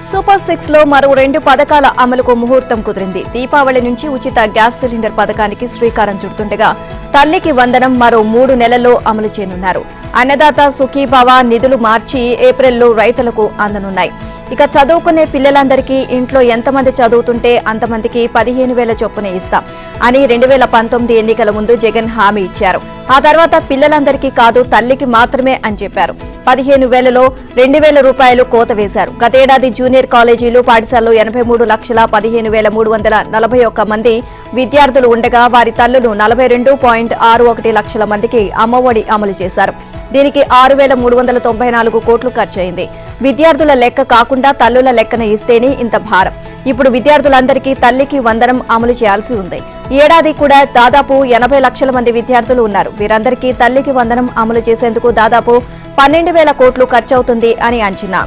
Super 6 లో మరో 2 పథకాల అమలుకు ముహూర్తం కుదిరింది. దీపావళి నుంచి ఉచిత గ్యాస్ సిలిండర్ పథకానికి శ్రీకారం చుడుతుండగా తల్లికి వందనం మరో 3 నెలల్లో అమలు చేయనున్నారు. అన్నదాత సుఖీభవ నిధులు మార్చి ఏప్రిల్లో రైతులకు అందనున్నాయి. ఇక చదువుకునే పిల్లలందరికీ ఇంట్లో ఎంతమంది చదువుతుంటే అంతమందికి 15,000 చొప్పున ఇస్తాం అని 2019 ఎన్నికల ముందు జగన్ హామీ ఇచ్చారు. ఆ తర్వాత పిల్లలందరికీ కాదు తల్లికి మాత్రమే అని చెప్పారు. 15,000లో 2,000 రూపాయలు కోత వేశారు. గతేడాది జూనియర్ కాలేజీలు పాఠశాలలో 83,15,341 మంది విద్యార్థులు ఉండగా వారి తల్లులు 42.61 లక్షల మందికి అమ్మఒడి అమలు చేశారు. దీనికి 6,394 కోట్లు ఖర్చయింది. విద్యార్థుల లెక్క కాకుండా తల్లుల లెక్కన ఇస్తేనే ఇంత భారం. ఇప్పుడు విద్యార్థులందరికీ తల్లికి వందనం అమలు చేయాల్సి ఉంది. ఈ ఏడాది కూడా దాదాపు 80 లక్షల మంది విద్యార్థులు ఉన్నారు. వీరందరికీ తల్లికి వందనం అమలు చేసేందుకు దాదాపు 12,000 కోట్లు ఖర్చవుతుంది అని అంచనా.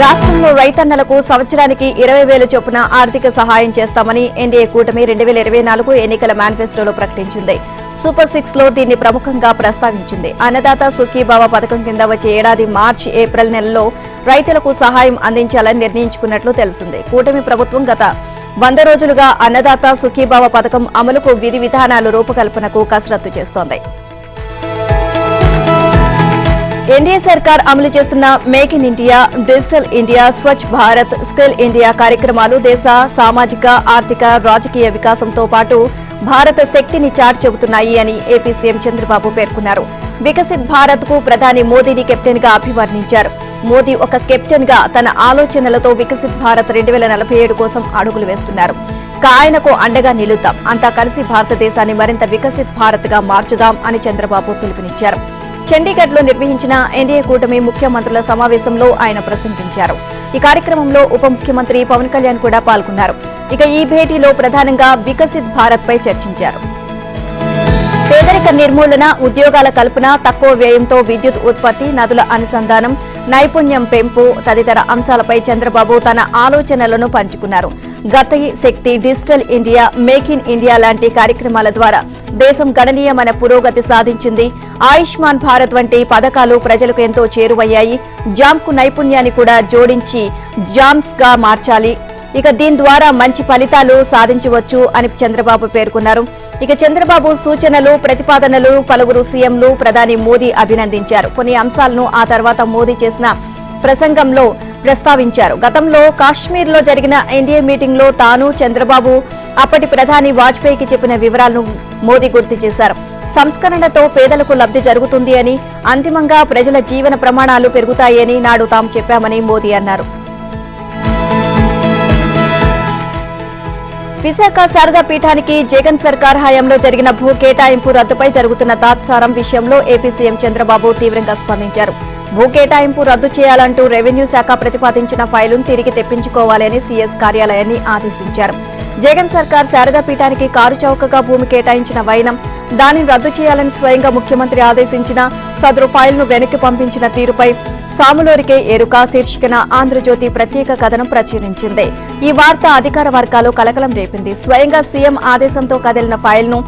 రాష్ట్రంలో రైతన్నలకు సంవత్సరానికి 20,000 చొప్పున ఆర్థిక సహాయం చేస్తామని ఎన్డీఏ కూటమి 2024 ఎన్నికల మేనిఫెస్టోలో ప్రకటించింది. సూపర్ 6 లో దీన్ని ప్రముఖంగా ప్రస్తావించింది. అన్నదాత సుఖీభవ పథకం కింద వచ్చే ఏడాది మార్చి, ఏప్రిల్ నెలలో రైతులకు సహాయం అందించాలని నిర్ణయించుకున్నట్లు తెలిసింది. కూటమి ప్రభుత్వం గత 100 రోజులుగా అన్నదాత సుఖీభవ పథకం అమలుకు విధి విధానాల రూపకల్పనకు కసరత్తు చేస్తోంది. ఎన్డీఏ సర్కార్ అమలు చేస్తున్న make in India, digital India, Swachh Bharat, skill India కార్యక్రమాలు దేశ సామాజిక, ఆర్థిక, రాజకీయ వికాసంతో పాటు భారత శక్తిని చాటి చెబుతున్నాయి అని ఏపీ సీఎం చంద్రబాబు పేర్కొన్నారు. వికసిత్ భారత్ కు ప్రధాని మోదీని కెప్టెన్ గా అభివర్ణించారు. మోదీ ఒక కెప్టెన్ గా తన ఆలోచనలతో వికసిత్ భారత్ 2047 కోసం అడుగులు వేస్తున్నారు. ఆయనకు అండగా నిలుద్దాం, అంతా కలిసి భారతదేశాన్ని మరింత వికసిత్ భారత్ గా మార్చుదాం అని చంద్రబాబు పిలుపునిచ్చారు. చండీగఢ్ లో నిర్వహించిన ఎన్డీఏ కూటమి ముఖ్యమంత్రుల సమావేశంలో ఆయన ప్రసంగించారు. ఈ కార్యక్రమంలో ఉప ముఖ్యమంత్రి పవన్ కళ్యాణ్ కూడా పాల్గొన్నారు. ఇక ఈ భేటీలో ప్రధానంగా వికసిత్ భారత్ పై చర్చించారు. పేదరిక నిర్మూలన, ఉద్యోగాల కల్పన, తక్కువ వ్యయంతో విద్యుత్ ఉత్పత్తి, నదుల అనుసంధానం, నైపుణ్యం పెంపు తదితర అంశాలపై చంద్రబాబు తన ఆలోచనలను పంచుకున్నారు. Gati Shakti, digital India, make in India లాంటి కార్యక్రమాల ద్వారా దేశం గణనీయమైన పురోగతి సాధించింది. ఆయుష్మాన్ భారత్ వంటి పథకాలు ప్రజలకు ఎంతో చేరువయ్యాయి. జామ్కు నైపుణ్యాన్ని కూడా జోడించి జామ్స్ గా మార్చాలి. ఇక దీని ద్వారా మంచి ఫలితాలు సాధించవచ్చు అని చంద్రబాబు పేర్కొన్నారు. ఇక చంద్రబాబు సూచనలు, ప్రతిపాదనలు పలువురు సీఎంలు, ప్రధాని మోదీ అభినందించారు. కొన్ని అంశాలను ఆ తర్వాత మోదీ చేసిన ప్రసంగంలో ప్రస్తావించారు. గతంలో కాశ్మీర్లో జరిగిన ఎన్డీఏ మీటింగ్ లో తాను, చంద్రబాబు అప్పటి ప్రధాని వాజ్పేయికి చెప్పిన వివరాలను మోదీ గుర్తు చేశారు. సంస్కరణతో పేదలకు లబ్ధి జరుగుతుంది అని, అంతిమంగా ప్రజల జీవన ప్రమాణాలు పెరుగుతాయని నాడు తాము చెప్పామని మోదీ అన్నారు. విశాఖ శారదా పీఠానికి జగన్ సర్కార్ హయాంలో జరిగిన భూ కేటాయింపు రద్దుపై జరుగుతున్న తాత్సారం విషయంలో ఏపీ సీఎం చంద్రబాబు తీవ్రంగా స్పందించారు. భూ కేటాయింపు రద్దు చేయాలంటూ రెవెన్యూ శాఖ ప్రతిపాదించిన ఫైలును తిరిగి తెప్పించుకోవాలని సీఎస్ కార్యాలయాన్ని ఆదేశించారు. జగన్ సర్కార్ శారదా పీఠానికి కారు చౌకగా భూమి కేటాయించిన వైనం, దానిని రద్దు చేయాలని స్వయంగా ముఖ్యమంత్రి ఆదేశించిన సదరు ఫైల్ను వెనక్కి పంపించిన తీరుపై సాములోరికే ఎరుక శీర్షికన ఆంధ్రజ్యోతి ప్రత్యేక కథనం ప్రచురించింది. ఈ వార్త అధికార వర్గాల్లో కలకలం రేపింది. స్వయంగా సీఎం ఆదేశంతో కదిలిన ఫైల్ను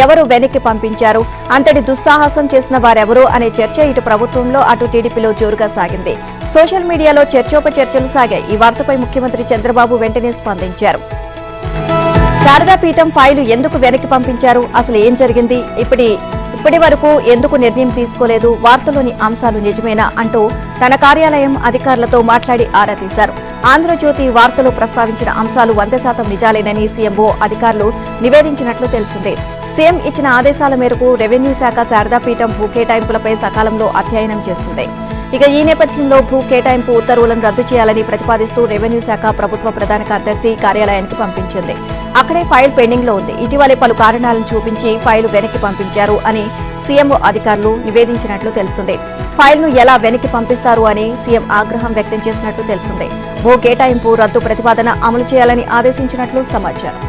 ఎవరు వెనక్కి పంపించారు, అంతటి దుస్సాహసం చేసిన వారెవరు అనే చర్చ ఇటు ప్రభుత్వంలో అటు టీడీపీలో జోరుగా సాగింది. సోషల్ మీడియాలో చర్చోపచర్చలు సాగాయి. ఈ వార్తపై ముఖ్యమంత్రి చంద్రబాబు వెంటనే స్పందించారు. శారదా పీఠం ఫైలు ఎందుకు వెనక్కి పంపించారు, అసలు ఏం జరిగింది, ఇప్పటి వరకు ఎందుకు నిర్ణయం తీసుకోలేదు, వార్తలోని అంశాలు నిజమేనా అంటూ తన కార్యాలయం అధికారులతో మాట్లాడి ఆరా తీశారు. ఆంధ్రజ్యోతి వార్తలో ప్రస్తావించిన అంశాలు 100% నిజాలేనని సీఎంఓ అధికారులు నివేదించినట్లు తెలిసింది. సీఎం ఇచ్చిన ఆదేశాల మేరకు రెవెన్యూ శాఖ శారదా పీఠం భూ కేటాయింపులపై సకాలంలో అధ్యయనం చేస్తుంది. ఇక ఈ నేపథ్యంలో భూ కేటాయింపు ఉత్తర్వులను రద్దు చేయాలని ప్రతిపాదిస్తూ రెవెన్యూ శాఖ ప్రభుత్వ ప్రధాన కార్యదర్శి కార్యాలయానికి పంపించింది. అక్కడే ఫైల్ పెండింగ్ లో ఉంది. ఇటీవలే పలు కారణాలను చూపించి ఫైలు వెనక్కి పంపించారు అని సీఎంఓ అధికారులు నివేదించినట్లు తెలిసింది. ఫైల్ను ఎలా వెనక్కి పంపిస్తారు అని సీఎం ఆగ్రహం వ్యక్తం చేసినట్లు తెలిసింది. భూ కేటాయింపు రద్దు ప్రతిపాదన అమలు చేయాలని ఆదేశించినట్లు సమాచారం.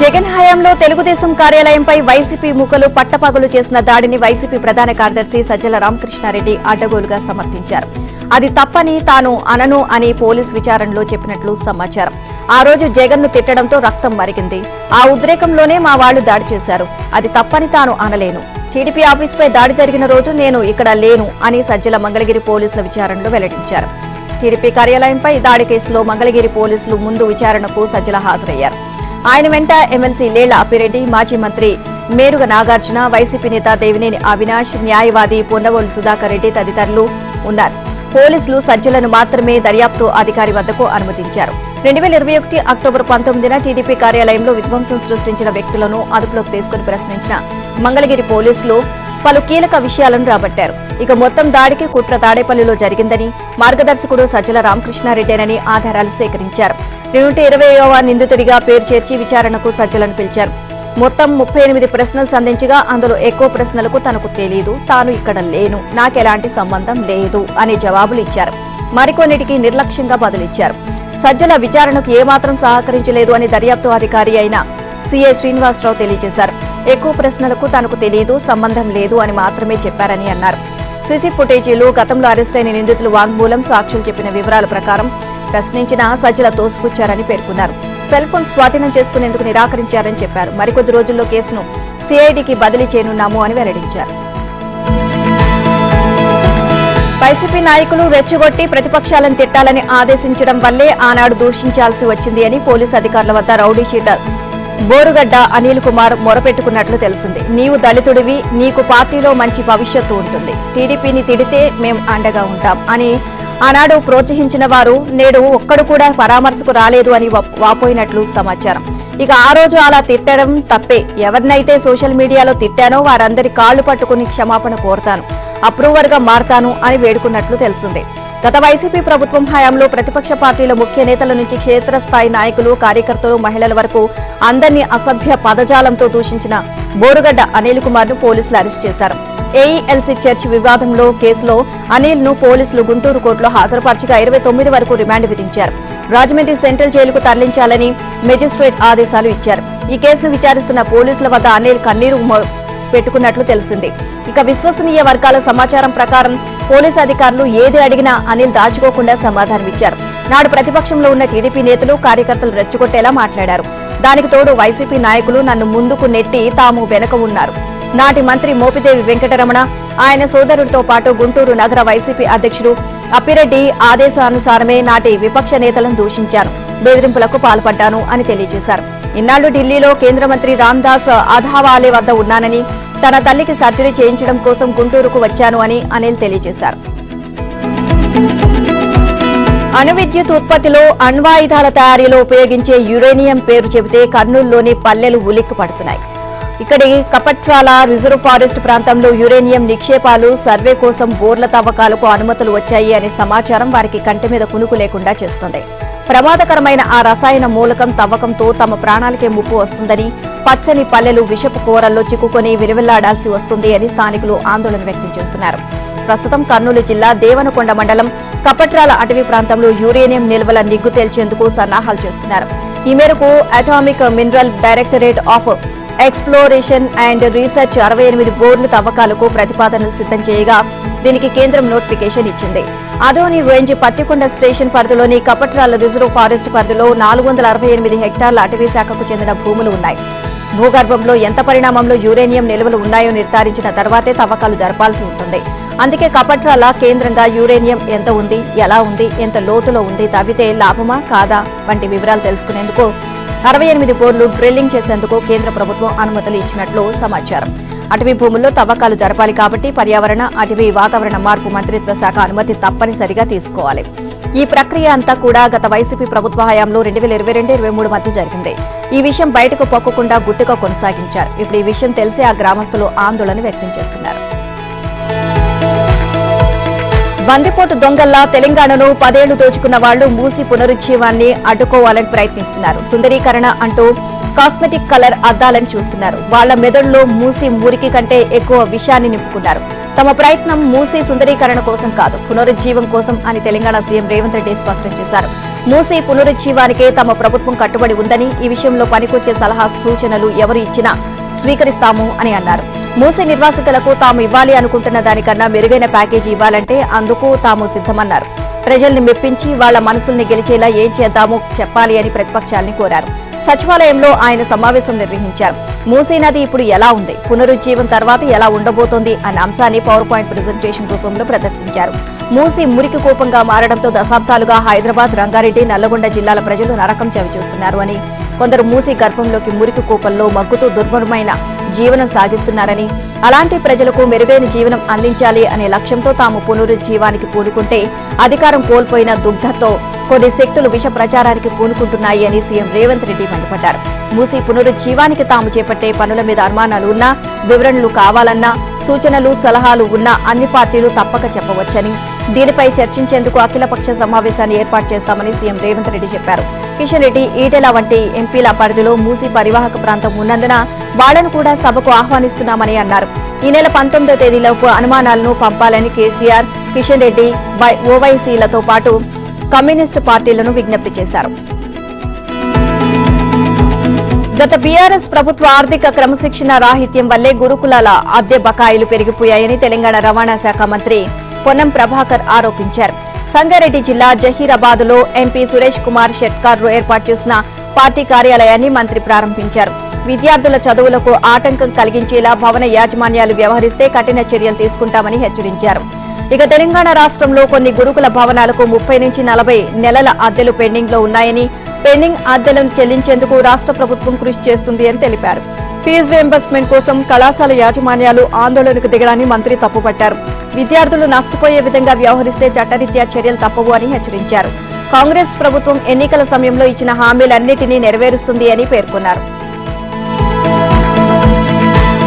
జగన్ హయాంలో తెలుగుదేశం కార్యాలయంపై వైసీపీ మూకలు పట్టపగలు చేసిన దాడిని వైసీపీ ప్రధాన కార్యదర్శి సజ్జల రామకృష్ణారెడ్డి అడ్డగోలుగా సమర్థించారు. అది తప్పని తాను అనను అని పోలీస్ విచారణలో చెప్పినట్లు సమాచారం. ఆ రోజు జగన్ ను తిట్టడంతో రక్తం మరిగింది. ఆ ఉద్రేకంలోనే మా వాళ్లు దాడి చేశారు. అది తప్పని తాను అనలేను. టీడీపీ ఆఫీసుపై దాడి జరిగిన రోజు నేను ఇక్కడ లేను అని సజ్జల మంగళగిరి పోలీసుల విచారణలో వెల్లడించారు. టీడీపీ కార్యాలయంపై దాడి కేసులో మంగళగిరి పోలీసులు ముందు విచారణకు సజ్జల హాజరయ్యారు. ఆయన వెంట ఎమ్మెల్సీ లేళ్ల అప్పిరెడ్డి, మాజీ మంత్రి మేరుగ నాగార్జున, వైసీపీ నేత దేవినేని అవినాష్, న్యాయవాది పొన్నవోలు సుధాకర్ రెడ్డి తదితరులు ఉన్నారు. పోలీసులు సజ్జలను మాత్రమే దర్యాప్తు అధికారి వద్దకు అనుమతించారు. 2021 అక్టోబర్ 19న టీడీపీ కార్యాలయంలో విధ్వంసం సృష్టించిన వ్యక్తులను అదుపులోకి తీసుకుని ప్రశ్నించిన మంగళగిరి పోలీసులు పలు కీలక విషయాలను రాబట్టారు. ఇక మొత్తం దాడికి కుట్ర తాడేపల్లిలో జరిగిందని, మార్గదర్శకుడు సజ్జల రామకృష్ణారెడ్డేనని ఆధారాలు సేకరించారు. 120వ నిందితుడిగా పేరు చేర్చి విచారణకు సజ్జలను పిలిచారు. మొత్తం 38 ప్రశ్నలు సంధించగా అందులో ఎక్కువ ప్రశ్నలకు తనకు తెలియదు, తాను ఇక్కడ లేను, నాకెలాంటి సంబంధం లేదు అనే జవాబులు ఇచ్చారు. మరికొన్నిటికి నిర్లక్ష్యంగా బదులిచ్చారు. సజ్జల విచారణకు ఏమాత్రం సహకరించలేదు అని దర్యాప్తు అధికారి అయిన సీఐ శ్రీనివాసరావు తెలియజేశారు. ఎక్కువ ప్రశ్నలకు తనకు తెలియదు, సంబంధం లేదు అని మాత్రమే చెప్పారని అన్నారు. సీసీ ఫుటేజీలు, గతంలో అరెస్టైన నిందితులు వాంగ్మూలం, సాక్షులు చెప్పిన వివరాల ప్రకారం ప్రశ్నించిన సజ్జల తోసిపుచ్చారని పేర్కొన్నారు. సెల్ ఫోన్ స్వాధీనం చేసుకునేందుకు నిరాకరించారని చెప్పారు. మరికొద్ది రోజుల్లో కేసును సిఐడికి బదిలీ చేయనున్నాము అని వెల్లడించారు. వైసీపీ నాయకులు రెచ్చగొట్టి ప్రతిపక్షాలను తిట్టాలని ఆదేశించడం వల్లే ఆనాడు దూషించాల్సి వచ్చింది అని పోలీసు అధికారుల వద్ద రౌడీ షీటర్ బోరుగడ్డ అనిల్ కుమార్ మొరపెట్టుకున్నట్లు తెలిసింది. నీవు దళితుడివి, నీకు పార్టీలో మంచి భవిష్యత్తు ఉంటుంది, టీడీపీని తిడితే మేం అండగా ఉంటాం అని ఆనాడు ప్రోత్సహించిన వారు నేడు ఒక్కడు కూడా పరామర్శకు రాలేదు అని వాపోయినట్లు సమాచారం. ఇక ఆ రోజు అలా తిట్టడం తప్పే. ఎవరినైతే సోషల్ మీడియాలో తిట్టానో వారందరి కాళ్లు పట్టుకుని క్షమాపణ కోరతాను, అప్రూవర్ గా మారతాను అని వేడుకున్నట్లు తెలిసింది. గత వైసీపీ ప్రభుత్వం హయాంలో ప్రతిపక్ష పార్టీల ముఖ్య నేతల నుంచి క్షేత్రస్థాయి నాయకులు, కార్యకర్తలు, మహిళల వరకు అందరినీ అసభ్య పదజాలంతో దూషించిన బోరుగడ్డ అనిల్ కుమార్ ను పోలీసులు అరెస్ట్ చేశారు. ఏఈఎల్సీ చర్చ్ వివాదంలో కేసులో అనిల్ ను పోలీసులు గుంటూరు కోర్టులో హాజరుపరచగా 29 వరకు రిమాండ్ విధించారు. రాజమండ్రి సెంట్రల్ జైలుకు తరలించాలని మెజిస్ట్రేట్ ఆదేశాలు ఇచ్చారు. ఈ కేసును విచారిస్తున్న పోలీసుల వద్ద అనిల్ కన్నీరు పెట్టుకున్నట్లు తెలిసింది. ఇక విశ్వసనీయ వర్గాల సమాచారం ప్రకారం పోలీసు అధికారులు ఏది అడిగినా అనిల్ దాచుకోకుండా సమాధానమిచ్చారు. నాడు ప్రతిపక్షంలో ఉన్న టీడీపీ నేతలు, కార్యకర్తలు రెచ్చగొట్టేలా మాట్లాడారు. దానికి తోడు వైసీపీ నాయకులు నన్ను ముందుకు నెట్టి తాము వెనక ఉన్నారు. నాటి మంత్రి మోపిదేవి వెంకటరమణ, ఆయన సోదరుడితో పాటు గుంటూరు నగర వైసీపీ అధ్యక్షుడు అప్పిరెడ్డి ఆదేశానుసారమే నాటి విపక్ష నేతలను దూషించాను, బెదిరింపులకు పాల్పడ్డాను అని తెలియజేశారు. ఇన్నాళ్లు ఢిల్లీలో కేంద్ర మంత్రి రామ్దాస్ అథవాలే వద్ద ఉన్నానని, తన తల్లికి సర్జరీ చేయించడం కోసం గుంటూరుకు వచ్చాను అని అనిల్ తెలియజేశారు. అణు విద్యుత్ ఉత్పత్తిలో, అణ్వాయుధాల తయారీలో ఉపయోగించే యురేనియం పేరు చెబితే కర్నూలులోని పల్లెలు ఉలిక్కి పడుతున్నాయి. ఇక్కడి కపట్రాల రిజర్వ్ ఫారెస్ట్ ప్రాంతంలో యురేనియం నిక్షేపాలు, సర్వే కోసం బోర్ల తవ్వకాలకు అనుమతులు వచ్చాయి అనే సమాచారం వారికి కంటి మీద కునుకు లేకుండా చేస్తోంది. ప్రమాదకరమైన ఆ రసాయన మూలకం తవ్వకంతో తమ ప్రాణాలకే ముప్పు వస్తుందని, పచ్చని పల్లెలు విషపు కూరల్లో చిక్కుకొని విలువెల్లాడాల్సి వస్తుంది అని స్థానికులు ఆందోళన వ్యక్తం చేస్తున్నారు. ప్రస్తుతం కర్నూలు జిల్లా దేవనకొండ మండలం కపట్రాల అటవీ ప్రాంతంలో యురేనియం నిల్వల నిగ్గు తేల్చేందుకు సన్నాహాలు చేస్తున్నారు. ఈ మేరకు atomic mineral directorate of exploration and research 68 బోర్లు తవ్వకాలకు ప్రతిపాదనలు సిద్ధం చేయగా దీనికి కేంద్రం నోటిఫికేషన్ ఇచ్చింది. అదోని రేంజ్ పత్తికొండ స్టేషన్ పరిధిలోని కపట్రాల రిజర్వ్ ఫారెస్ట్ పరిధిలో 468 హెక్టార్ల అటవీ శాఖకు చెందిన భూములు ఉన్నాయి. భూగర్భంలో ఎంత పరిమాణంలో యురేనియం నిల్వలు ఉన్నాయో నిర్ధారించిన తర్వాతే తవ్వకాలు జరపాల్సి ఉంటుంది. అందుకే కపట్రాల కేంద్రంగా యురేనియం ఎంత ఉంది, ఎలా ఉంది, ఎంత లోతులో ఉంది, తవ్వితే లాభమా కాదా వంటి వివరాలు తెలుసుకునేందుకు 68 బోర్లు డ్రిల్లింగ్ చేసేందుకు కేంద్ర ప్రభుత్వం అనుమతులు ఇచ్చినట్లు సమాచారం. అటవీ భూముల్లో తవ్వకాలు జరపాలి కాబట్టి పర్యావరణ, అటవీ వాతావరణ మార్పు మంత్రిత్వ శాఖ అనుమతి తప్పనిసరిగా తీసుకోవాలి. ఈ ప్రక్రియ అంతా కూడా గత వైసీపీ ప్రభుత్వ హయాంలో 2022-23 మధ్య జరిగింది. ఈ విషయం బయటకు పొక్కకుండా గుట్టుగా కొనసాగించారు. ఇప్పుడు ఈ విషయం తెలిసి ఆ గ్రామస్తులు ఆందోళన వ్యక్తం చేస్తున్నారు. బందిపోటు దొంగల్లా తెలంగాణను 10 ఏళ్లు దోచుకున్న వాళ్లు మూసి పునరుజ్జీవాన్ని అడ్డుకోవాలని ప్రయత్నిస్తున్నారు. సుందరీకరణ అంటూ కాస్మెటిక్ కలర్ అద్దాలని చూస్తున్నారు. వాళ్ల మెదడులో మూసి మురికి కంటే ఎక్కువ విషయాన్ని నింపుకున్నారు. తమ ప్రయత్నం మూసి సుందరీకరణ కోసం కాదు, పునరుజ్జీవం కోసం అని తెలంగాణ సీఎం రేవంత్ రెడ్డి స్పష్టం చేశారు. మూసి పునరుజ్జీవానికే తమ ప్రభుత్వం కట్టుబడి ఉందని, ఈ విషయంలో పనికొచ్చే సలహా సూచనలు ఎవరు ఇచ్చినా స్వీకరిస్తాము అని అన్నారు. మూసి నిర్వాసితులకు తాము ఇవ్వాలి అనుకుంటున్న దానికన్నా మెరుగైన ప్యాకేజీ ఇవ్వాలంటే అందుకు తాము సిద్ధమన్నారు. ప్రజల్ని మెప్పించి వాళ్ల మనసుల్ని గెలిచేలా ఏం చేద్దామో చెప్పాలి అని ప్రతిపక్షాల్ని కోరారు. సచివాలయంలో ఆయన సమావేశం నిర్వహించారు. మూసీ నది ఇప్పుడు ఎలా ఉంది, పునరుజ్జీవం తర్వాత ఎలా ఉండబోతోంది అన్న అంశాన్ని పవర్ పాయింట్ ప్రెజెంటేషన్ రూపంలో ప్రదర్శించారు. మూసీ మురికి కూపంగా మారడంతో దశాబ్దాలుగా హైదరాబాద్, రంగారెడ్డి, నల్లగొండ జిల్లాల ప్రజలు నరకం చవిచూస్తున్నారు అని, కొందరు మూసీ గర్భంలోకి మురికి కూపంలో మగ్గుతూ దుర్భరమైన జీవనం సాగిస్తున్నారని, అలాంటి ప్రజలకు మెరుగైన జీవనం అందించాలి అనే లక్ష్యంతో తాము పునరుజ్జీవానికి పూనుకుంటే అధికారం కోల్పోయిన దుగ్ధతో కొన్ని శక్తులు విష ప్రచారానికి పూనుకుంటున్నాయి అని సీఎం రేవంత్ రెడ్డి మండిపడ్డారు. మూసీ పునరుజ్జీవానికి తాము చేపట్టే పనుల మీద అనుమానాలు ఉన్నా, వివరణలు కావాలన్నా, సూచనలు సలహాలు ఉన్నా అన్ని పార్టీలు తప్పక చెప్పవచ్చని, దీనిపై చర్చించేందుకు అఖిలపక్ష సమావేశాన్ని ఏర్పాటు చేస్తామని సీఎం రేవంత్ రెడ్డి చెప్పారు. కిషన్ రెడ్డి, ఈటెల వంటి ఎంపీల పరిధిలో మూసీ పరివాహక ప్రాంతం ఉన్నందున వాళ్లను కూడా సభకు ఆహ్వానిస్తున్నామని అన్నారు. ఈ నెల 19వ తేదీలోపు అనుమానాలను పంపాలని కేసీఆర్, కిషన్ రెడ్డి, ఓవైసీలతో పాటు కమ్యూనిస్టు పార్టీలను విజ్ఞప్తి చేశారు. గత బీఆర్ఎస్ ప్రభుత్వ ఆర్థిక క్రమశిక్షణ రాహిత్యం వల్లే గురుకులాల అద్దె బకాయిలు పెరిగిపోయాయని తెలంగాణ రవాణా శాఖ మంత్రి పొన్నం ప్రభాకర్ ఆరోపించారు. సంగారెడ్డి జిల్లా జహీరాబాద్ లో ఎంపీ సురేష్ కుమార్ షెట్కార్ ఏర్పాటు చేసిన పార్టీ కార్యాలయాన్ని మంత్రి ప్రారంభించారు. విద్యార్థుల చదువులకు ఆటంకం కలిగించేలా భవన యాజమాన్యాలు వ్యవహరిస్తే కఠిన చర్యలు తీసుకుంటామని హెచ్చరించారు. ఇక తెలంగాణ రాష్ట్రంలో కొన్ని గురుకుల భవనాలకు 30 నుంచి 40 నెలల అద్దెలు పెండింగ్ లో ఉన్నాయని, పెండింగ్ అద్దెలను చెల్లించేందుకు రాష్ట్ర ప్రభుత్వం కృషి చేస్తుంది అని తెలిపారు. ఫీజు రీయింబర్స్మెంట్ కోసం కళాశాల యాజమాన్యాలు ఆందోళనకు దిగడాన్ని మంత్రి తప్పుపట్టారు. విద్యార్థులు నష్టపోయే విధంగా వ్యవహరిస్తే చట్టరీత్యా చర్యలు తప్పవు అని హెచ్చరించారు. కాంగ్రెస్ ప్రభుత్వం ఎన్నికల సమయంలో ఇచ్చిన హామీలన్నింటినీ నెరవేరుస్తుంది అని పేర్కొన్నారు.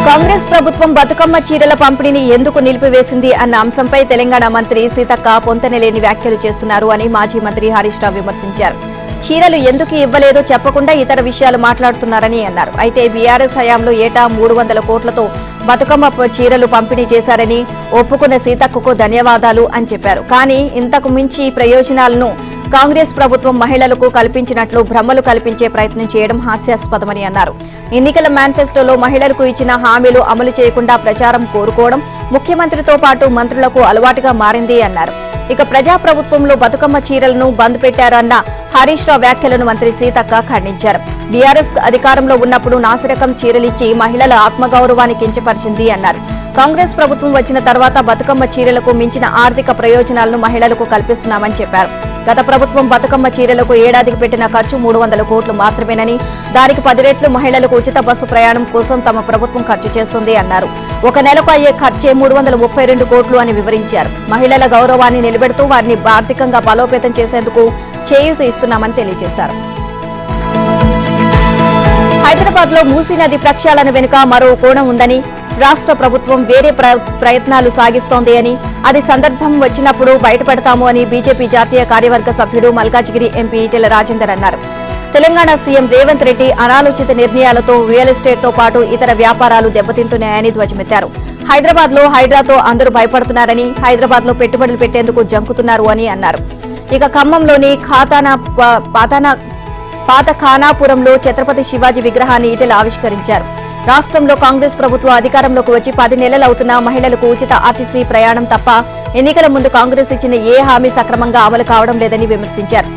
కాంగ్రెస్ ప్రభుత్వం బతుకమ్మ చీరల పంపిణీని ఎందుకు నిలిపివేసింది అన్న అంశంపై తెలంగాణ మంత్రి సీతక్క పొంతనలేని వ్యాఖ్యలు చేస్తున్నారు అని మాజీ మంత్రి హరీష్ రావు విమర్శించారు. చీరలు ఎందుకు ఇవ్వలేదో చెప్పకుండా ఇతర విషయాలు మాట్లాడుతున్నారని అన్నారు. అయితే బీఆర్ఎస్ హయాంలో ఏటా 300 కోట్లతో బతుకమ్మ చీరలు పంపిణీ చేశారని ఒప్పుకున్న సీతక్కకు ధన్యవాదాలు అని చెప్పారు. కానీ ఇంతకు మించి ప్రయోజనాలను కాంగ్రెస్ ప్రభుత్వం మహిళలకు కల్పించినట్లు భ్రమలు కల్పించే ప్రయత్నం చేయడం హాస్యాస్పదమని అన్నారు. ఎన్నికల మేనిఫెస్టోలో మహిళలకు ఇచ్చిన హామీలు అమలు చేయకుండా ప్రచారం కోరుకోవడం ముఖ్యమంత్రితో పాటు మంత్రులకు అలవాటుగా మారింది అన్నారు. ఇక ప్రజాప్రభుత్వంలో బతుకమ్మ చీరలను బంద్ పెట్టారన్న హరీష్ రావు వ్యాఖ్యలను మంత్రి సీతక్క ఖండించారు. బీఆర్ఎస్ అధికారంలో ఉన్నప్పుడు నాసిరకం చీరలిచ్చి మహిళల ఆత్మగౌరవాన్ని కించపరిచింది అన్నారు. కాంగ్రెస్ ప్రభుత్వం వచ్చిన తర్వాత బతుకమ్మ చీరలకు మించిన ఆర్థిక ప్రయోజనాలను మహిళలకు కల్పిస్తున్నామని చెప్పారు. గత ప్రభుత్వం బతుకమ్మ చీరలకు ఏడాదికి పెట్టిన ఖర్చు 300 కోట్లు మాత్రమేనని, దానికి 10 రెట్లు మహిళలకు ఉచిత బస్సు ప్రయాణం కోసం తమ ప్రభుత్వం ఖర్చు చేస్తుంది అన్నారు. ఒక నెలకు అయ్యే ఖర్చే 332 కోట్లు అని వివరించారు. మహిళల గౌరవాన్ని నిలబెడుతూ వారిని ఆర్థికంగా బలోపేతం చేసేందుకు చేయూత ఇస్తున్నామని తెలియజేశారు. హైదరాబాద్ లో మూసీ నది ప్రక్షాళన వెనుక మరో కోణం ఉందని, రాష్ట్ర ప్రభుత్వం వేరే ప్రయత్నాలు సాగిస్తోంది అని, అది సందర్భం వచ్చినప్పుడు బయటపడతాము అని బీజేపీ జాతీయ కార్యవర్గ సభ్యుడు మల్కాజిగిరి ఎంపీ ఈటెల రాజేందర్ అన్నారు. తెలంగాణ సీఎం రేవంత్ రెడ్డి అనాలోచిత నిర్ణయాలతో రియల్ ఎస్టేట్ తో పాటు ఇతర వ్యాపారాలు దెబ్బతింటున్నాయని ధ్వజమెత్తారు. హైదరాబాద్ లో హైడ్రాతో అందరూ భయపడుతున్నారని, హైదరాబాద్ లో పెట్టుబడులు పెట్టేందుకు జంకుతున్నారు అని అన్నారు. ఇక ఖమ్మంలోని పాత ఖానాపురంలో ఛత్రపతి శివాజీ విగ్రహాన్ని ఈటెల ఆవిష్కరించారు. రాష్ట్రంలో కాంగ్రెస్ ప్రభుత్వం అధికారంలోకి వచ్చి 10 నెలలవుతున్నా మహిళలకు ఉచిత ఆర్టీసీ ప్రయాణం తప్ప ఎన్నికల ముందు కాంగ్రెస్ ఇచ్చిన ఏ హామీ సక్రమంగా అమలు కావడం లేదని విమర్శించారు.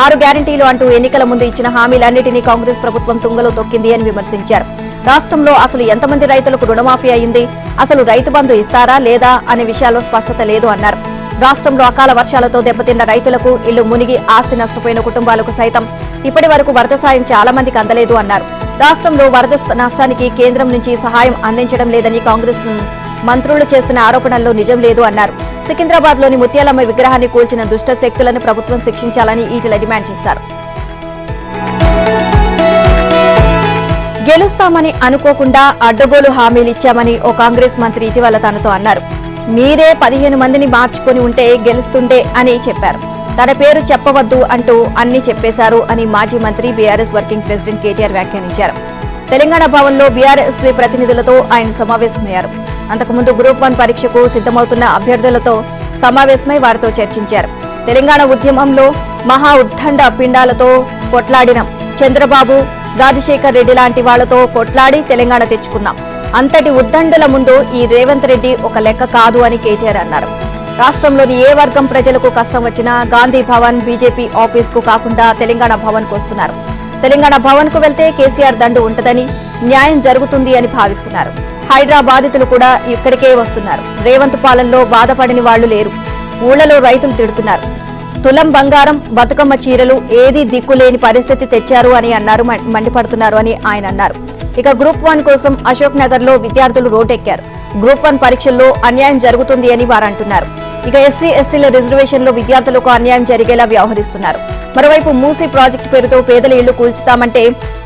6 గ్యారంటీలు అంటూ ఎన్నికల ముందు ఇచ్చిన హామీలన్నింటినీ కాంగ్రెస్ ప్రభుత్వం తుంగలో తొక్కింది అని విమర్శించారు. రాష్ట్రంలో అసలు ఎంతమంది రైతులకు రుణమాఫీ అయింది, అసలు రైతు బంధు ఇస్తారా లేదా అనే విషయాల్లో స్పష్టత లేదు అన్నారు. రాష్ట్రంలో అకాల వర్షాలతో దెబ్బతిన్న రైతులకు, ఇళ్లు మునిగి ఆస్తి నష్టపోయిన కుటుంబాలకు సైతం ఇప్పటి వరకు వరద సాయం చాలా మందికి అందలేదు అన్నారు. రాష్ట్రంలో వరద నష్టానికి కేంద్రం నుంచి సహాయం అందించడం లేదని కాంగ్రెస్ మంత్రులు చేస్తున్న ఆరోపణల్లో నిజం లేదు అన్నారు. సికింద్రాబాద్ లోని ముత్యాలమ్మ విగ్రహాన్ని కూల్చిన దుష్ట శక్తులను ప్రభుత్వం శిక్షించాలని ఈటెల డిమాండ్ చేశారు. గెలుస్తామని అనుకోకుండా అడ్డగోలు హామీలిచ్చామని ఓ కాంగ్రెస్ మంత్రి ఇటీవల తనతో అన్నారు. మీరే 15 మందిని మార్చుకొని ఉంటే గెలుస్తుండే అని చెప్పారు. తన పేరు చెప్పవద్దు అంటూ అన్ని చెప్పేశారు అని మాజీ మంత్రి బీఆర్ఎస్ వర్కింగ్ ప్రెసిడెంట్ కేటీఆర్ వ్యాఖ్యానించారు. తెలంగాణ భవన్లో బీఆర్ఎస్వీ ప్రతినిధులతో ఆయన సమావేశమయ్యారు. అంతకుముందు గ్రూప్ 1 పరీక్షకు సిద్ధమవుతున్న అభ్యర్థులతో సమావేశమై వారితో చర్చించారు. తెలంగాణ ఉద్యమంలో మహా ఉద్దండ పిండాలతో కొట్లాడినం, చంద్రబాబు, రాజశేఖర్ రెడ్డి లాంటి వాళ్లతో కొట్లాడి తెలంగాణ తెచ్చుకున్నాం. అంతటి ఉద్దండుల ముందు ఈ రేవంత్ రెడ్డి ఒక లెక్క కాదు అని కేటీఆర్ అన్నారు. రాష్ట్రంలోని ఏ వర్గం ప్రజలకు కష్టం వచ్చినా గాంధీ భవన్, బీజేపీ ఆఫీస్ కు కాకుండా తెలంగాణ భవన్ కు వస్తున్నారు. తెలంగాణ భవన్ కు వెళ్తే కేసీఆర్ దండు ఉంటదని, న్యాయం జరుగుతుంది అని భావిస్తున్నారు. హైడ్రా బాధితులు కూడా ఇక్కడికే వస్తున్నారు. రేవంత్ పాలనలో బాధపడని వాళ్లు లేరు. ఊళ్లలో రైతులు తిడుతున్నారు. తులం బంగారం, బతుకమ్మ చీరలు ఏదీ దిక్కులేని పరిస్థితి తెచ్చారు అని అన్నారు, మండిపడుతున్నారు అని ఆయన అన్నారు. ఇక గ్రూప్ 1 కోసం అశోక్ నగర్ లో విద్యార్థులు రోడ్డెక్కారు. గ్రూప్ 1 పరీక్షల్లో అన్యాయం జరుగుతుంది అని వారు అంటున్నారు. ఇక ఎస్సీ ఎస్టీల రిజర్వేషన్లో విద్యార్థులకు అన్యాయం జరిగేలా వ్యవహరిస్తున్నారు. మరోవైపు మూసీ ప్రాజెక్టు పేరుతో పేదల ఇళ్లు కూల్చుతామంటే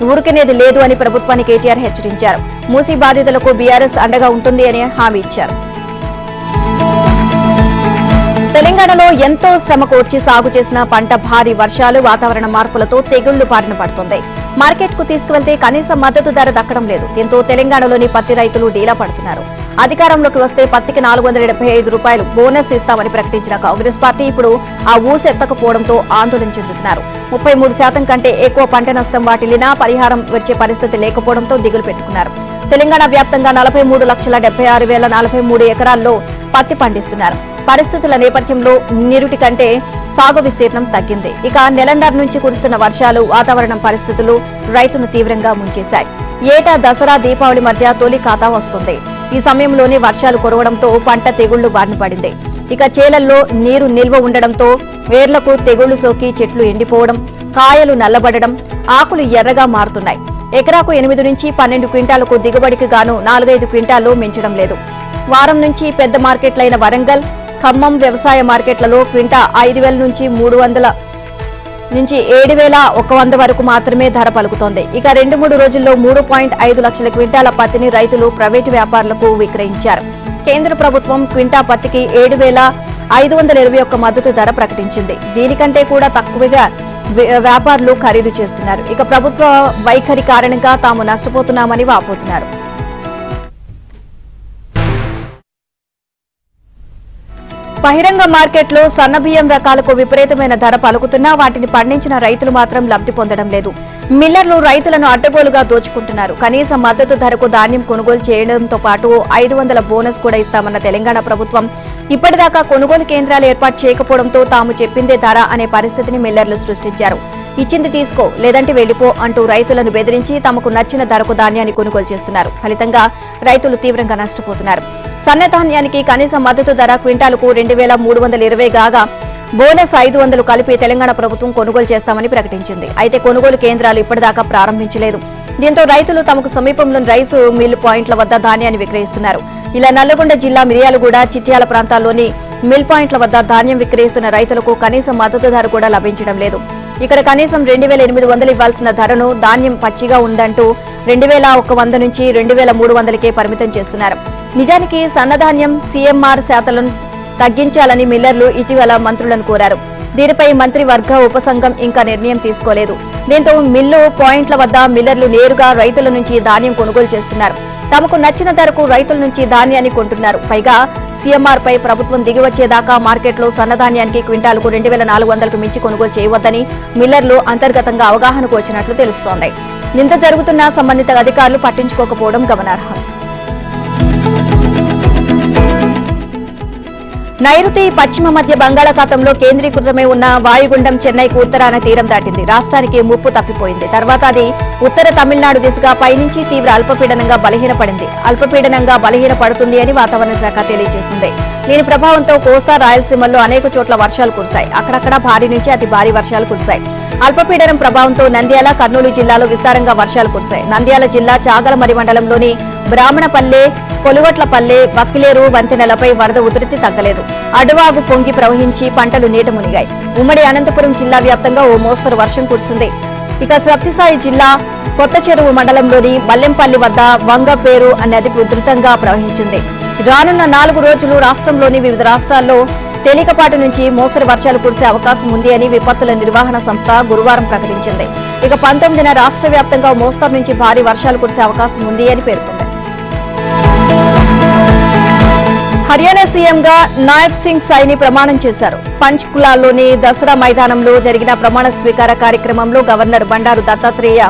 ఊరుకునేది లేదు అని ప్రభుత్వాన్ని కేటీఆర్ హెచ్చరించారు. మూసీ బాధితులకు బీఆర్ఎస్ అండగా ఉంటుంది అని హామీ ఇచ్చారు. తెలంగాణలో ఎంతో శ్రమ కోర్చి సాగు చేసిన పంట భారీ వర్షాలు, వాతావరణ మార్పులతో తెగుళ్లు బారిన పడుతోంది. మార్కెట్ కు తీసుకువెళ్తే కనీస మద్దతు ధర దక్కడం లేదు. దీంతో తెలంగాణలోని పత్తి రైతులు డీలా పడుతున్నారు. అధికారంలోకి వస్తే పత్తికి 475 రూపాయలు బోనస్ ఇస్తామని ప్రకటించిన కాంగ్రెస్ పార్టీ ఇప్పుడు ఆ ఊసు ఎత్తకపోవడంతో ఆందోళన చెందుతున్నారు. 33% కంటే ఎక్కువ పంట నష్టం వాటిల్లినా పరిహారం వచ్చే పరిస్థితి లేకపోవడంతో దిగులు పెట్టుకున్నారు. తెలంగాణ వ్యాప్తంగా 43,46,043 ఎకరాల్లో పత్తి పండిస్తున్నారు. పరిస్థితుల నేపథ్యంలో నిరుటి కంటే సాగు విస్తీర్ణం తగ్గింది. ఇక నెలండర్ నుంచి కురుస్తున్న వర్షాలు, వాతావరణం పరిస్థితులు రైతును తీవ్రంగా ముంచేశాయి. ఏటా దసరా, దీపావళి మధ్య తొలి ఖాతా వస్తుంది. ఈ సమయంలోనే వర్షాలు కురవడంతో పంట తెగుళ్లు బారిన పడింది. ఇక చేలల్లో నీరు నిల్వ ఉండడంతో వేర్లకు తెగుళ్లు సోకి చెట్లు ఎండిపోవడం, కాయలు నల్లబడడం, ఆకులు ఎర్రగా మారుతున్నాయి. ఎకరాకు 8 నుంచి 12 క్వింటాలకు దిగుబడికి గాను 4-5 క్వింటాలు మించడం లేదు. వారం నుంచి పెద్ద మార్కెట్లైన వరంగల్, ఖమ్మం వ్యవసాయ మార్కెట్లలో క్వింటా 5,000 నుంచి 300 నుంచి 7,100 వరకు మాత్రమే ధర పలుకుతోంది. ఇక 2-3 రోజుల్లో 3.5 లక్షల క్వింటాల పత్తిని రైతులు ప్రైవేటు వ్యాపారులకు విక్రయించారు. కేంద్ర ప్రభుత్వం క్వింటా పత్తికి 7,521 మద్దతు ధర ప్రకటించింది. దీనికంటే కూడా తక్కువగా వ్యాపారులు ఖరీదు చేస్తున్నారు. ఇక ప్రభుత్వ వైఖరి కారణంగా తాము నష్టపోతున్నామని వాపోతున్నారు. బహిరంగ మార్కెట్లో సన్నబియ్యం రకాలకు విపరీతమైన ధర పలుకుతున్నా వాటిని పండించిన రైతులు మాత్రం లబ్ధి పొందడం లేదు. మిల్లర్లు రైతులను అడ్డగోలుగా దోచుకుంటున్నారు. కనీస మద్దతు ధరకు ధాన్యం కొనుగోలు చేయడంతో పాటు 500 బోనస్ కూడా ఇస్తామన్న తెలంగాణ ప్రభుత్వం ఇప్పటిదాకా కొనుగోలు కేంద్రాలు ఏర్పాటు చేయకపోవడంతో తాము చెప్పిందే ధర అనే పరిస్థితిని మిల్లర్లు సృష్టించారు. ఇచ్చింది తీసుకో, లేదంటే వెళ్లిపో అంటూ రైతులను బెదిరించి తమకు నచ్చిన ధరకు ధాన్యాన్ని కొనుగోలు చేస్తున్నారు. ఫలితంగా రైతులు తీవ్రంగా నష్టపోతున్నారు. సన్న ధాన్యానికి కనీస మద్దతు ధర క్వింటాలకు 2,320 కాగా బోనస్ 500 కలిపి తెలంగాణ ప్రభుత్వం కొనుగోలు చేస్తామని ప్రకటించింది. అయితే కొనుగోలు కేంద్రాలు ఇప్పటిదాకా ప్రారంభించలేదు. దీంతో రైతులు తమకు సమీపంలోని రైసు మిల్లు పాయింట్ల వద్ద ధాన్యాన్ని విక్రయిస్తున్నారు. ఇలా నల్లగొండ జిల్లా మిర్యాలగూడ, చిట్యాల ప్రాంతాల్లోని మిల్ పాయింట్ల వద్ద ధాన్యం విక్రయిస్తున్న రైతులకు కనీస మద్దతు ధర కూడా లభించడం లేదు. ఇక్కడ కనీసం 2,800 ఇవ్వాల్సిన ధరను ధాన్యం పచ్చిగా ఉందంటూ 2,100 నుంచి 2,300కే పరిమితం చేస్తున్నారు. నిజానికి సన్నధాన్యం సీఎంఆర్ శాతలను తగ్గించాలని మిల్లర్లు ఇటీవల మంత్రులను కోరారు. దీనిపై మంత్రివర్గ ఉపసంఘం ఇంకా నిర్ణయం తీసుకోలేదు. దీంతో మిల్లు పాయింట్ల వద్ద మిల్లర్లు నేరుగా రైతుల నుంచి ధాన్యం కొనుగోలు చేస్తున్నారు. తమకు నచ్చిన ధరకు రైతుల నుంచి ధాన్యాన్ని కొంటున్నారు. పైగా సీఎంఆర్ పై ప్రభుత్వం దిగివచ్చేదాకా మార్కెట్లో సన్నధాన్యానికి క్వింటాలకు 2,400కు మించి కొనుగోలు చేయవద్దని మిల్లర్లు అంతర్గతంగా అవగాహనకు వచ్చినట్లు తెలుస్తోంది. ఇంత జరుగుతున్నా సంబంధిత అధికారులు పట్టించుకోకపోవడం గమనార్హం. నైరుతి పశ్చిమ మధ్య బంగాళాఖాతంలో కేంద్రీకృతమై ఉన్న వాయుగుండం చెన్నైకు ఉత్తరాన తీరం దాటింది. రాష్ట్రానికి ముప్పు తప్పిపోయింది. తర్వాత అది ఉత్తర తమిళనాడు దిశగా పయనించి తీవ్ర అల్పపీడనంగా బలహీనపడింది. అల్పపీడనంగా బలహీనపడుతుంది అని వాతావరణ శాఖ తెలియజేసింది. దీని ప్రభావంతో కోస్తా, రాయలసీమల్లో అనేక చోట్ల వర్షాలు కురిశాయి. అక్కడక్కడ భారీ నుంచి అతి భారీ వర్షాలు కురిశాయి. అల్పపీడనం ప్రభావంతో నంద్యాల, కర్నూలు జిల్లాలో విస్తారంగా వర్షాలు కురిశాయి. నంద్యాల జిల్లా చాగలమరి మండలంలోని బ్రాహ్మణపల్లె, కొలుగట్లపల్లె, బక్కిలేరు వంతెనలపై వరద ఉధృతి తగ్గలేదు. అడువాగు పొంగి ప్రవహించి పంటలు నీట మునిగాయి. ఉమ్మడి అనంతపురం జిల్లా వ్యాప్తంగా ఓ మోస్తరు వర్షం కురిసింది. ఇక సత్యసాయి జిల్లా కొత్త చెరువు మండలంలోని మల్లెంపల్లి వద్ద వంగపేరు నది ఉధృతంగా ప్రవహించింది. రానున్న 4 రోజులు రాష్ట్రంలోని వివిధ రాష్ట్రాల్లో తేలికపాటి నుంచి మోస్తరు వర్షాలు కురిసే అవకాశం ఉంది అని విపత్తుల నిర్వహణ సంస్థ గురువారం ప్రకటించింది. ఇక 19న రాష్ట్ర వ్యాప్తంగా మోస్తరు నుంచి భారీ వర్షాలు కురిసే అవకాశం ఉంది అని పేర్కొంది. హర్యానా సీఎంగా నాయబ్ సింగ్ సైని ప్రమాణం చేశారు. పంచ్కులాలోని దసరా మైదానంలో జరిగిన ప్రమాణ స్వీకార కార్యక్రమంలో గవర్నర్ బండారు దత్తాత్రేయ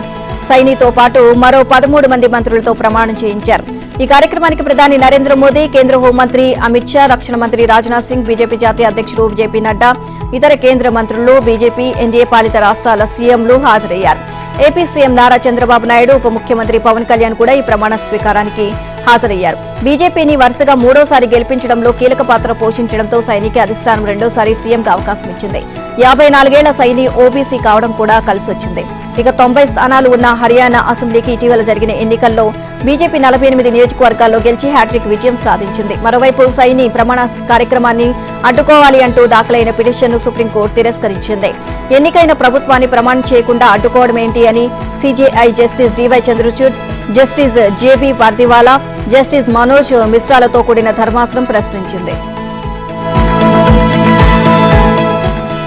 సైనితో పాటు మరో 13 మంది మంత్రులతో ప్రమాణం చేయించారు. ఈ కార్యక్రమానికి ప్రధాని నరేంద్ర మోదీ, కేంద్ర హోంమంత్రి అమిత్ షా, రక్షణ మంత్రి రాజ్నాథ్ సింగ్, బీజేపీ జాతీయ అధ్యక్షుడు జేపీ నడ్డా, ఇతర కేంద్ర మంత్రులు, బీజేపీ, ఎన్డీఏ పాలిత రాష్ట్రాల సీఎంలు హాజరయ్యారు. ఏపీ సీఎం నారా చంద్రబాబు నాయుడు, ఉప ముఖ్యమంత్రి పవన్ కళ్యాణ్ కూడా ఈ ప్రమాణ స్వీకారానికి హాజరయ్యారు. బీజేపీని వరుసగా మూడోసారి గెలిపించడంలో కీలక పాత్ర పోషించడంతో సైనికి అధిష్టానం రెండోసారి సీఎంగా అవకాశం ఇచ్చింది. 54 ఏళ్ల సైని ఓబీసీ కావడం కూడా కలిసొచ్చింది. ఇక 90 స్థానాలు ఉన్న హర్యానా అసెంబ్లీకి ఇటీవల జరిగిన ఎన్నికల్లో బీజేపీ 48 నియోజకవర్గాల్లో గెలిచి హ్యాట్రిక్ విజయం సాధించింది. మరోవైపు సైని ప్రమాణ కార్యక్రమాన్ని అడ్డుకోవాలి అంటూ దాఖలైన పిటిషన్ను సుప్రీంకోర్టు తిరస్కరించింది. ఎన్నికైన ప్రభుత్వాన్ని ప్రమాణం చేయకుండా అడ్డుకోవడం ఏంటి అని CJI justice DY Chandrachud, justice JB Pardiwala, justice Manoj మిశ్రాలతో కూడిన ధర్మాసనం ప్రశ్నించింది.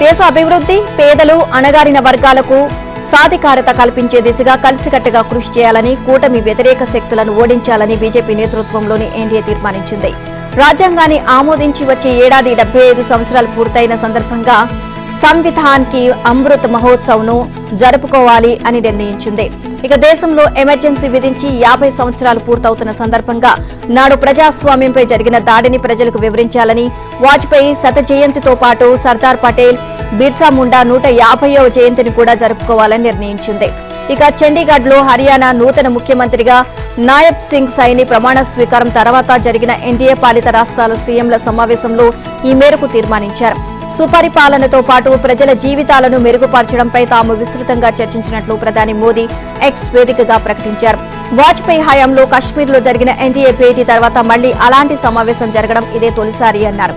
దేశ అభివృద్ధి, పేదలు, అణగారిన వర్గాలకు సాధికారత కల్పించే దిశగా కలిసికట్టుగా కృషి చేయాలని, కూటమి వ్యతిరేక శక్తులను ఓడించాలని బీజేపీ నేతృత్వంలోని ఎన్డీఏ తీర్మానించింది. రాజ్యాంగాన్ని ఆమోదించి వచ్చే ఏడాది 75 సంవత్సరాలు పూర్తయిన సందర్భంగా సంవిధాన్ కి అమృత్ మహోత్సవ్ ను జరుపుకోవాలి అని నిర్ణయించింది. ఇక దేశంలో ఎమర్జెన్సీ విధించి 50 సంవత్సరాలు పూర్తవుతున్న సందర్భంగా నాడు ప్రజాస్వామ్యంపై జరిగిన దాడిని ప్రజలకు వివరించాలని, వాజ్పేయి శత జయంతితో పాటు సర్దార్ పటేల్, బిర్సా ముండా 150వ జయంతిని కూడా జరుపుకోవాలని నిర్ణయించింది. ఇక చండీగఢ్ లో హర్యానా నూతన ముఖ్యమంత్రిగా నాయబ్ సింగ్ సైని ప్రమాణ స్వీకారం తర్వాత జరిగిన ఎన్డీఏ పాలిత రాష్ట్రాల సీఎంల సమావేశంలో ఈ మేరకు తీర్మానించారు. సుపరిపాలనతో పాటు ప్రజల జీవితాలను మెరుగుపరచడంపై తాము విస్తృతంగా చర్చించినట్లు ప్రధాని మోదీ ఎక్స్ వేదికగా ప్రకటించారు. వాజ్పేయి హయాంలో కశ్మీర్లో జరిగిన ఎన్డీఏ భేటీ తర్వాత మళ్లీ అలాంటి సమావేశం జరగడం ఇదే తొలిసారి అన్నారు.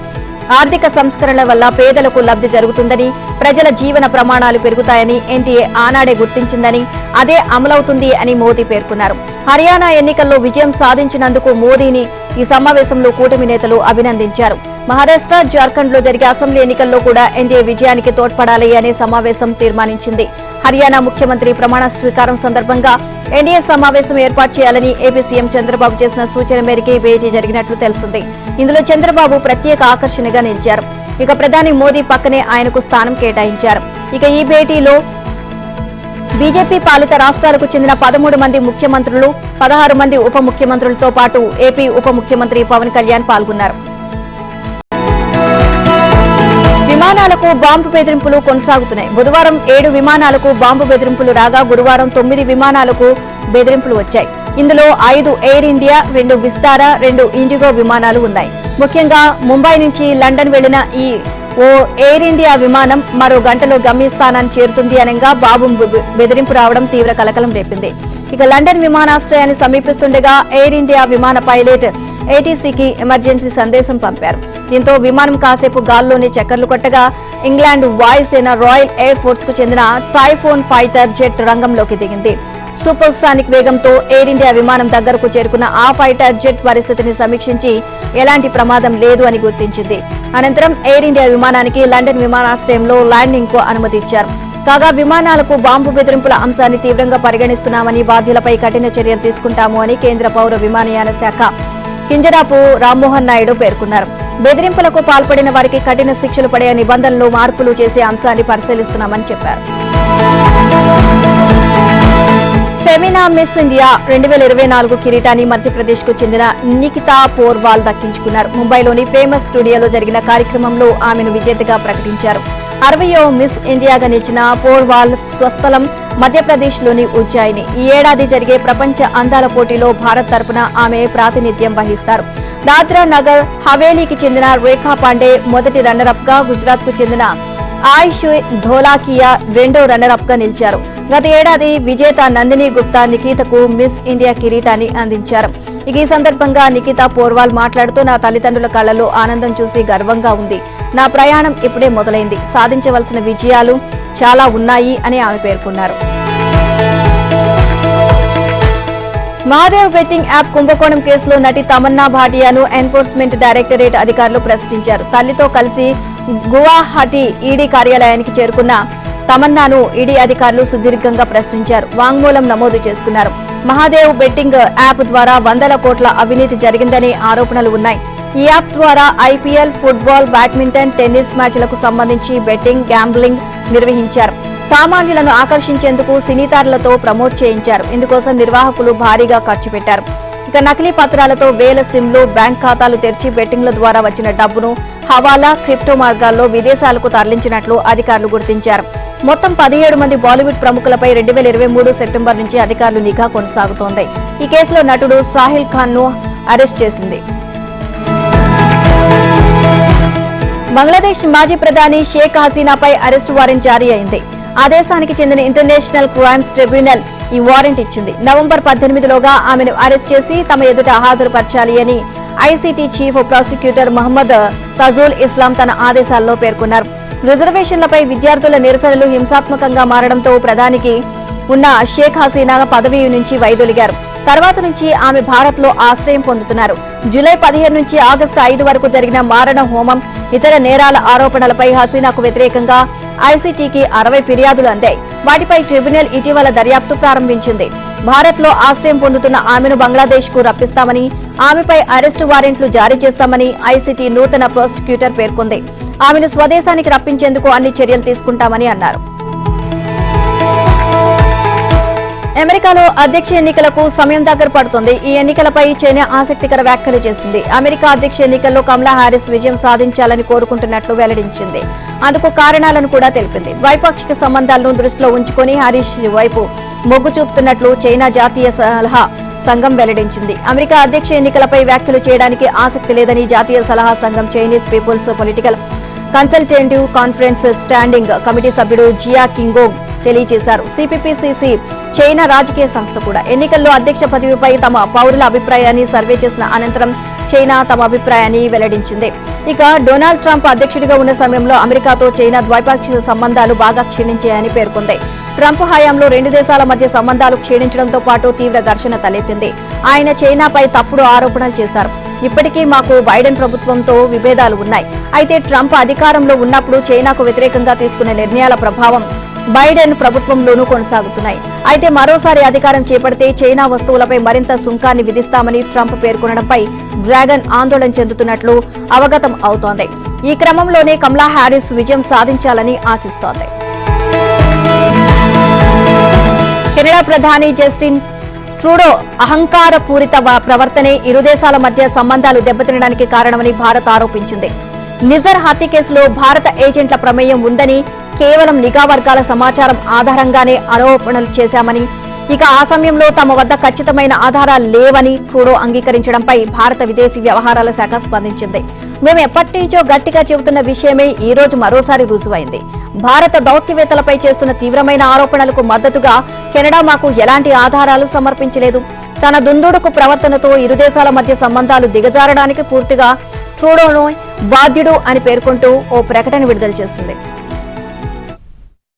ఆర్థిక సంస్కరణల వల్ల పేదలకు లబ్ధి జరుగుతుందని, ప్రజల జీవన ప్రమాణాలు పెరుగుతాయని ఎన్డీఏ ఆనాడే గుర్తించిందని, అదే అమలవుతుంది అని మోదీ పేర్కొన్నారు. హర్యానా ఎన్నికల్లో విజయం సాధించినందుకు మోదీని ఈ సమావేశంలో కూటమి నేతలు అభినందించారు. మహారాష్ట్ర, జార్ఖండ్ లో జరిగే అసెంబ్లీ ఎన్నికల్లో కూడా ఎన్డీఏ విజయానికి తోడ్పడాలి అనే సమావేశం తీర్మానించింది. హర్యానా ముఖ్యమంత్రి ప్రమాణ స్వీకారం సందర్భంగా ఎన్డీఏ సమావేశం ఏర్పాటు చేయాలని ఏపీ సీఎం చంద్రబాబు చేసిన సూచన మేరకు భేటీ జరిగినట్లు తెలిసింది. ఇందులో చంద్రబాబు ప్రత్యేక ఆకర్షణగా నిలిచారు. ఇక ప్రధాని మోదీ పక్కనే ఆయనకు స్థానం కేటాయించారు. ఇక ఈ భేటీలో బీజేపీ పాలిత రాష్ట్రాలకు చెందిన 13 మంది ముఖ్యమంత్రులు, 16 మంది ఉప ముఖ్యమంత్రులతో పాటు ఏపీ ఉప ముఖ్యమంత్రి పవన్ కళ్యాణ్ పాల్గొన్నారు. విమానాలకు బాంబు బెదిరింపులు కొనసాగుతున్నాయి. బుధవారం 7 విమానాలకు బాంబు బెదిరింపులు రాగా గురువారం 9 విమానాలకు బెదిరింపులు వచ్చాయి. ఇందులో 5 ఎయిర్ ఇండియా, 2 విస్తారా, 2 ఇండిగో విమానాలు ఉన్నాయి. ముఖ్యంగా ముంబై నుంచి లండన్ వెళ్లిన ఓ ఎయిర్ ఇండియా విమానం మరో గంటలో గమ్యస్థానాన్ని చేరుతుంది అనగా బాంబు బెదిరింపు రావడం తీవ్ర కలకలం రేపింది. ఇక లండన్ విమానాశ్రయాన్ని సమీపిస్తుండగా ఎయిర్ ఇండియా విమాన పైలట్ ఏటీసీకి ఎమర్జెన్సీ సందేశం పంపారు. దీంతో విమానం కాసేపు గాల్లోనే చక్కర్లు కొట్టగా ఇంగ్లాండ్ వాయుసేన రాయల్ ఎయిర్ ఫోర్స్ కు చెందిన టైఫోన్ ఫైటర్ జెట్ రంగంలోకి దిగింది. సూపర్సానిక్ వేగంతో ఎయిర్ ఇండియా విమానం దగ్గరకు చేరుకున్న ఆ ఫైటర్ జెట్ పరిస్థితిని సమీక్షించి ఎలాంటి ప్రమాదం లేదు అని గుర్తించింది. అనంతరం ఎయిర్ ఇండియా విమానానికి లండన్ విమానాశ్రయంలో ల్యాండింగ్ కు అనుమతి ఇచ్చారు. కాగా విమానాలకు బాంబు బెదిరింపుల అంశాన్ని తీవ్రంగా పరిగణిస్తున్నామని, బాధ్యులపై కఠిన చర్యలు తీసుకుంటాము అని కేంద్ర పౌర విమానయాన శాఖ కింజరాపు రామ్మోహన్ నాయుడు పేర్కొన్నారు. బెదిరింపులకు పాల్పడిన వారికి కఠిన శిక్షలు పడే నిబంధనలు మార్పులు చేసే అంశాన్ని పరిశీలిస్తున్నామని చెప్పారు. ఫెమినా మిస్ ఇండియా 2024 కిరీటాన్ని మధ్యప్రదేశ్ కు చెందిన నికితా పోర్వాల్ దక్కించుకున్నారు. ముంబైలోని ఫేమస్ స్టూడియోలో జరిగిన కార్యక్రమంలో ఆమెను విజేతగా ప్రకటించారు. 60వ మిస్ ఇండియాగా నిలిచిన పోర్వాల్ స్వస్థలం మధ్యప్రదేశ్లోని ఉజ్జయిని. ఈ ఏడాది జరిగే ప్రపంచ అందాల పోటీలో భారత్ తరపున ఆమె ప్రాతినిధ్యం వహిస్తారు. దాద్రా నగర్ హవేలీకి చెందిన రేఖా పాండే మొదటి రన్నరప్ గా, గుజరాత్ కు చెందిన ఆయుష్ ధోలాకియా రెండో రన్నరప్ గా నిలిచారు. గత ఏడాది విజేత నందిని గుప్తా నికితకు మిస్ ఇండియా కిరీటాన్ని అందించారు. ఈ సందర్భంగా నికితా పోర్వాల్ మాట్లాడుతూ, నా తల్లిదండ్రుల కళ్లలో ఆనందం చూసి గర్వంగా ఉంది. నా ప్రయాణం ఇప్పుడే మొదలైంది. సాధించవలసిన విజయాలు చాలా ఉన్నాయి అని ఆమె పేర్కొన్నారు. మహాదేవ్ బెట్టింగ్ యాప్ కుంభకోణం కేసులో నటి తమన్నా భాటియాను ఎన్ఫోర్స్మెంట్ డైరెక్టరేట్ అధికారులు ప్రశ్నించారు. తల్లితో కలిసి గువాహటి ఈడీ కార్యాలయానికి చేరుకున్న తమన్నాను ఈడీ అధికారులు సుదీర్ఘంగా ప్రశ్నించారు. వాంగ్మూలం నమోదు చేసుకున్నారు. మహాదేవ్ బెట్టింగ్ యాప్ ద్వారా 100 కోట్ల అవినీతి జరిగిందనే ఆరోపణలు ఉన్నాయి. ఈ యాప్ ద్వారా ఐపీఎల్, ఫుట్బాల్, బ్యాడ్మింటన్, టెన్నిస్ మ్యాచ్లకు సంబంధించి బెట్టింగ్, గ్యాంబ్లింగ్ నిర్వహించారు. సామాన్యులను ఆకర్షించేందుకు సినీతారులతో ప్రమోట్ చేయించారు. ఇందుకోసం నిర్వాహకులు భారీగా ఖర్చు పెట్టారు. ఇక నకిలీ పత్రాలతో వేల సిమ్లు, బ్యాంక్ ఖాతాలు తెరిచి బెట్టింగ్ల ద్వారా వచ్చిన డబ్బును హవాలా, క్రిప్టో మార్గాల్లో విదేశాలకు తరలించినట్లు అధికారులు గుర్తించారు. మొత్తం 17 మంది బాలీవుడ్ ప్రముఖులపై 2023 సెప్టెంబర్ నుంచి అధికారులు నిఘా కొనసాగుతోంది. ఈ కేసులో నటుడు సాహిల్ ఖాన్ ను అరెస్ట్ చేసింది. బంగ్లాదేశ్ మాజీ ప్రధాని షేక్ హసీనాపై అరెస్టు వారెంట్ జారీ అయింది. ఆ దేశానికి చెందిన ఇంటర్నేషనల్ క్రైమ్స్ ట్రిబ్యునల్ ఈ వారెంట్ ఇచ్చింది. నవంబర్ 18లోగా ఆమెను అరెస్ట్ చేసి తమ ఎదుట హాజరుపరచాలి అని ఐసీటీ చీఫ్ ప్రాసిక్యూటర్ మహమ్మద్ తజూల్ ఇస్లాం తన ఆదేశాల్లో పేర్కొన్నారు. రిజర్వేషన్లపై విద్యార్థుల నిరసనలు హింసాత్మకంగా మారడంతో ప్రధానికి ఉన్న షేక్ హసీనా పదవి నుంచి వైదొలిగారు. తర్వాత నుంచి ఆమె భారత్ లో ఆశ్రయం పొందుతున్నారు. జూలై 15 నుంచి ఆగస్టు 5 వరకు జరిగిన మారణ హోమం, ఇతర నేరాల ఆరోపణలపై హసీనాకు వ్యతిరేకంగా ఐసీటీకి 60 ఫిర్యాదులు అందాయి. వాటిపై ట్రిబ్యునల్ ఇటీవల దర్యాప్తు ప్రారంభించింది. భారత్ లో ఆశ్రయం పొందుతున్న ఆమెను బంగ్లాదేశ్ కు రప్పిస్తామని, ఆమెపై అరెస్టు వారెంట్లు జారీ చేస్తామని ఐసీటీ నూతన ప్రాసిక్యూటర్ పేర్కొంది. ఆమెను స్వదేశానికి రప్పించేందుకు అన్ని చర్యలు తీసుకుంటామని అన్నారు. అమెరికాలో అధ్యక్ష ఎన్నికలకు సమయం దగ్గర పడుతుంది. ఈ ఎన్నికలపై చైనా ఆసక్తికర వ్యాఖ్యలు చేసింది. అమెరికా అధ్యక్ష ఎన్నికల్లో కమలా హారిస్ విజయం సాధించాలని కోరుకుంటున్నట్లు వెల్లడించింది. అందుకు కారణాలను కూడా తెలిపింది. ద్వైపాక్షిక సంబంధాలను దృష్టిలో ఉంచుకొని హారిస్ వైపు మొగ్గు చూపుతున్నట్లు చైనా జాతీయ సలహా సంఘం వెల్లడించింది. అమెరికా అధ్యక్ష ఎన్నికలపై వ్యాఖ్యలు చేయడానికి ఆసక్తి లేదని జాతీయ సలహా సంఘం Chinese People's Political Consultative Conference Standing Committee సభ్యుడు జియా కింగోగ్ తెలియజేశారు. సిపిపిసిసి చైనా రాజకీయ సంస్థ కూడా ఎన్నికల్లో అధ్యక్ష పదవిపై తమ పౌరుల అభిప్రాయాన్ని సర్వే చేసిన అనంతరం చైనా తమ అభిప్రాయాన్ని వెల్లడించింది. ఇక డొనాల్డ్ ట్రంప్ అధ్యక్షుడిగా ఉన్న సమయంలో అమెరికాతో చైనా ద్వైపాక్షిక సంబంధాలు బాగా క్షీణించాయని పేర్కొంది. ట్రంప్ హయాంలో 2 దేశాల మధ్య సంబంధాలు క్షీణించడంతో పాటు తీవ్ర ఘర్షణ తలెత్తింది. ఆయన చైనాపై తప్పుడు ఆరోపణలు చేశారు. ఇప్పటికీ మాకు బైడెన్ ప్రభుత్వంతో విభేదాలు ఉన్నాయి. అయితే ట్రంప్ అధికారంలో ఉన్నప్పుడు చైనాకు వ్యతిరేకంగా తీసుకున్న నిర్ణయాల ప్రభావం బైడెన్ ప్రభుత్వంలోనూ కొనసాగుతున్నాయి. అయితే మరోసారి అధికారం చేపడితే చైనా వస్తువులపై మరింత సుంకాన్ని విధిస్తామని ట్రంప్ పేర్కొనడంపై డ్రాగన్ ఆందోళన చెందుతున్నట్లు అవగతం అవుతోంది. ఈ క్రమంలోనే కమలా హారిస్ విజయం సాధించాలని ఆశిస్తోంది. కెనడా ప్రధాని జస్టిన్ ట్రూడో అహంకార పూరిత ప్రవర్తనే ఇరు దేశాల మధ్య సంబంధాలు దెబ్బతినడానికి కారణమని భారత్ ఆరోపించింది. నిజర్ హత్య కేసులో భారత ఏజెంట్ల ప్రమేయం ఉందని, కేవలం నిఘా వర్గాల సమాచారం ఆధారంగానే ఆరోపణలు చేశామని, ఇక ఆ సమయంలో తమ వద్ద ఖచ్చితమైన ఆధారాలు లేవని ట్రూడో అంగీకరించడంపై భారత విదేశీ వ్యవహారాల శాఖ స్పందించింది. మేము ఎప్పటి నుంచో గట్టిగా చెబుతున్న విషయమే ఈ రోజు మరోసారి రుజువైంది. భారత దౌత్యవేత్తలపై చేస్తున్న తీవ్రమైన ఆరోపణలకు మద్దతుగా కెనడా మాకు ఎలాంటి ఆధారాలు సమర్పించలేదు. తన దుందుడుకు ప్రవర్తనతో ఇరు దేశాల మధ్య సంబంధాలు దిగజారడానికి పూర్తిగా ట్రూడోను బాధ్యుడు అని పేర్కొంటూ ఓ ప్రకటన విడుదల చేసింది.